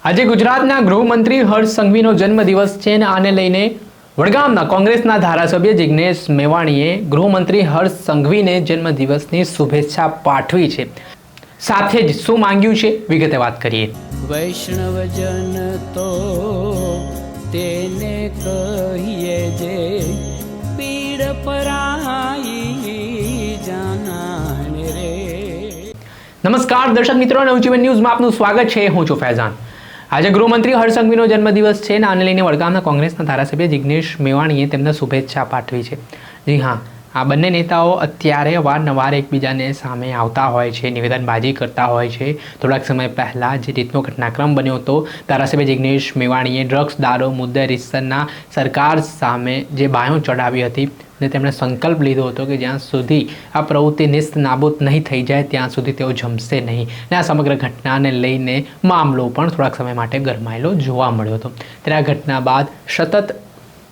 આજે ગુજરાતના ગૃહમંત્રી હર્ષ સંઘવીનો જન્મદિવસ છે અને આને લઈને વડગામના કોંગ્રેસના ધારાસભ્ય જિગ્નેશ મેવાણીએ ગૃહમંત્રી હર્ષ સંઘવીને જન્મદિવસની શુભેચ્છા પાઠવી છે। સાથે જ શું માંગ્યું છે વિગતે વાત કરીએ। વૈષ્ણવજન તો તેને કહીએ જે પીડ પરાઈ જાનાને રે। નમસ્કાર દર્શક મિત્રો, નવજીવન ન્યૂઝમાં આપનું સ્વાગત છે। હું છું ફૈઝાન। આજે ગૃહમંત્રી હર્ષ સંઘવીનો જન્મદિવસ છે અને આને લઈને વડગામના કોંગ્રેસના ધારાસભ્ય જિગ્નેશ મેવાણીએ તેમને શુભેચ્છા પાઠવી છે। જી હા, આ બંને નેતાઓ અત્યારે અવારનવાર એકબીજાને સામે આવતા હોય છે, નિવેદનબાજી કરતા હોય છે। થોડાક સમય પહેલાં જે રીતનો ઘટનાક્રમ બન્યો હતો, ધારાસભ્ય જિગ્નેશ મેવાણીએ ડ્રગ્સ દારૂ મુદ્દે રીતસરના સરકાર સામે જે બાયો ચડાવી હતી અને તેમણે સંકલ્પ લીધો હતો કે જ્યાં સુધી આ પ્રવૃત્તિ નિસ્ત નાબૂદ નહીં થઈ જાય ત્યાં સુધી તેઓ જમશે નહીં। અને આ સમગ્ર ઘટનાને લઈને મામલો પણ થોડાક સમય માટે ગરમાયેલો જોવા મળ્યો હતો। ત્યારે આ ઘટના બાદ સતત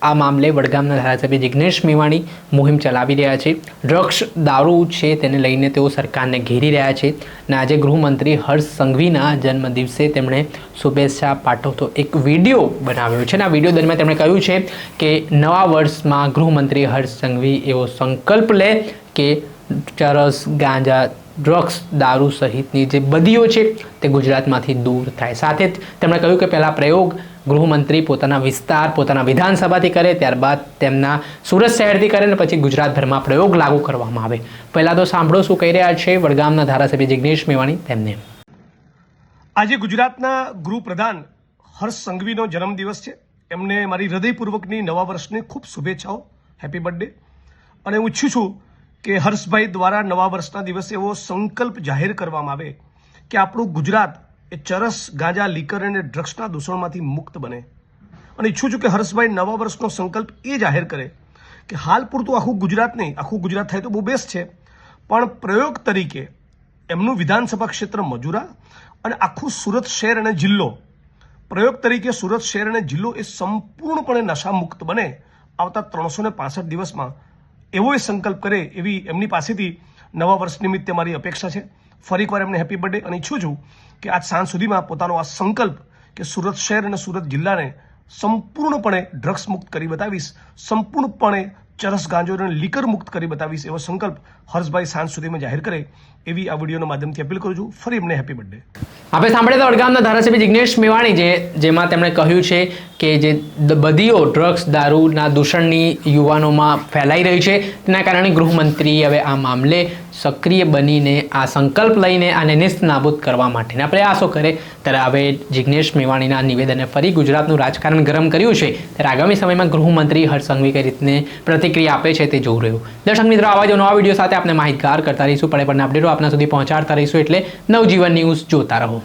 આ મામલે વડગામના ધારાસભ્ય જિગ્નેશ મેવાણી મુહિમ ચલાવી રહ્યા છે। ડ્રગ્સ દારૂ છે તેને લઈને તેઓ સરકારને ઘેરી રહ્યા છે અને આજે ગૃહમંત્રી હર્ષ સંઘવીના જન્મદિવસે તેમણે શુભેચ્છા પાઠવતો એક વિડીયો બનાવ્યો છે અને આ વિડીયો દરમિયાન તેમણે કહ્યું છે કે નવા વર્ષમાં ગૃહમંત્રી હર્ષ સંઘવી એવો સંકલ્પ લે કે ચરસ ગાંજા ડ્રગ્સ દારૂ સહિતની જે બદીઓ છે તે ગુજરાતમાંથી દૂર થાય। સાથે જ તેમણે કહ્યું કે પહેલાં પ્રયોગ ગૃહમંત્રી પોતાના વિસ્તાર પોતાના વિધાનસભાથી કરે, ત્યારબાદ તેમના સુરત શહેરથી કરે અને પછી ગુજરાતભરમાં પ્રયોગ લાગુ કરવામાં આવે। પહેલાં તો સાંભળો શું કહી રહ્યા છે વડગામના ધારાસભ્ય જિગ્નેશ મેવાણી તેમને। આજે ગુજરાતના ગૃહપ્રધાન હર્ષ સંઘવીનો જન્મદિવસ છે। એમને મારી હૃદયપૂર્વકની નવા વર્ષની ખૂબ શુભેચ્છાઓ, હેપી બર્થડે। અને હું ઈચ્છું છું કે હર્ષભાઈ દ્વારા નવા વર્ષના દિવસે એવો સંકલ્પ જાહેર કરવામાં આવે કે આપણું ગુજરાત એ ચરસ ગાંજા લીકર અને ડ્રગ્સના દૂષણમાંથી મુક્ત બને। અને ઈચ્છું છું કે હર્ષભાઈ નવા વર્ષનો સંકલ્પ એ જાહેર કરે કે હાલ પૂરતું આખું ગુજરાત નહીં, આખું ગુજરાત થાય તો બહુ બેસ્ટ છે, પણ પ્રયોગ તરીકે એમનું વિધાનસભા ક્ષેત્ર મજૂરા અને આખું સુરત શહેર અને જિલ્લો, પ્રયોગ તરીકે સુરત શહેર અને જિલ્લો એ સંપૂર્ણપણે નશામુક્ત બને આવતા 365 દિવસમાં, એવો એ સંકલ્પ કરે એવી એમની પાસેથી નવા વર્ષ નિમિત્તે મારી અપેક્ષા છે। ફરી એકવાર એમને હેપી બર્થડે અને ઈચ્છું છું કે આજ સાંજ સુધીમાં પોતાનો આ સંકલ્પ કે સુરત શહેર અને સુરત જિલ્લાને સંપૂર્ણપણે ડ્રગ્સ મુક્ત કરી બતાવીશ, સંપૂર્ણપણે ચરસ ગાંજો અને લીકર મુક્ત કરી બતાવીશ, એવો સંકલ્પ હર્ષભાઈ સાંજ સુધીમાં જાહેર કરે એવી આ વિડીયોના માધ્યમથી અપીલ કરું છું। ફરી એમને હેપી બર્થડે। આપણે સાંભળ્યા વડગામના ધારાસભ્ય જિગ્નેશ મેવાણી જેમાં તેમણે કહ્યું છે કે જે બદીઓ ડ્રગ્સ દારૂના દૂષણની યુવાનોમાં ફેલાઈ રહી છે તેના કારણે ગૃહમંત્રી હવે આ મામલે સક્રિય બનીને આ સંકલ્પ લઈને આને નિસ્ત નાબૂદ કરવા માટેના પ્રયાસો કરે। ત્યારે હવે જિગ્નેશ મેવાણીના નિવેદને ફરી ગુજરાતનું રાજકારણ ગરમ કર્યું છે। ત્યારે આગામી સમયમાં ગૃહમંત્રી હર્ષ સંઘવી કઈ રીતને પ્રતિક્રિયા આપે છે તે જોવું રહ્યું। દર્શક મિત્રો, આવા જ નવા વિડીયો સાથે આપણે માહિતગાર કરતા રહીશું, પડે પડના અપડેટો આપના સુધી પહોંચાડતા રહીશું, એટલે નવજીવન ન્યૂઝ જોતા રહો।